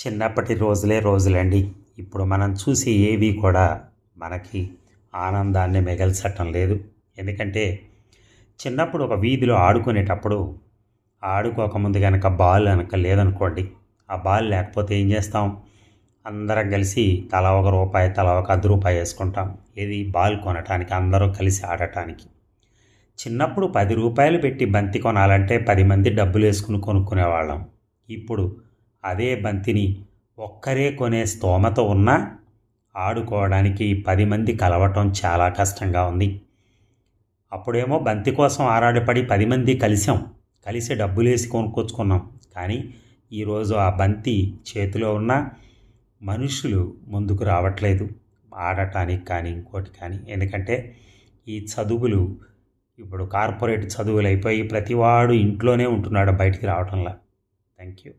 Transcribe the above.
చిన్నప్పటి రోజులే రోజులండి. ఇప్పుడు మనం చూసే ఏవి కూడా మనకి ఆనందాన్ని మిగల్చటం లేదు. ఎందుకంటే చిన్నప్పుడు ఒక వీధిలో ఆడుకునేటప్పుడు ఆడుకోకముందు గనక బాల్ గనక లేదనుకోండి, ఆ బాల్ లేకపోతే ఏం చేస్తాం? అందరం కలిసి తలా ఒక రూపాయి, తలా ఒక రూ. 10 వేసుకుంటాం. ఏది బాల్ కొనటానికి, అందరూ కలిసి ఆడటానికి. చిన్నప్పుడు రూ. 10 పెట్టి బంతి కొనాలంటే 10 మంది డబ్బులేసుకుని కొనుక్కునేవాళ్ళం. ఇప్పుడు అదే బంతిని ఒక్కరే కొనే స్తోమత ఉన్నా ఆడుకోవడానికి 10 మంది కలవటం చాలా కష్టంగా ఉంది. అప్పుడేమో బంతి కోసం ఆరాటపడి 10 మంది కలిసి డబ్బులేసి కొనుక్కొచ్చుకున్నాం. కానీ ఈరోజు ఆ బంతి చేతిలో ఉన్న మనుషులు ముందుకు రావట్లేదు ఆడటానికి కానీ ఇంకోటి కానీ. ఎందుకంటే ఈ చదువులు ఇప్పుడు కార్పొరేట్ చదువులు అయిపోయి ప్రతివాడు ఇంట్లోనే ఉంటున్నాడు, బయటికి రావటంలా. Thank you.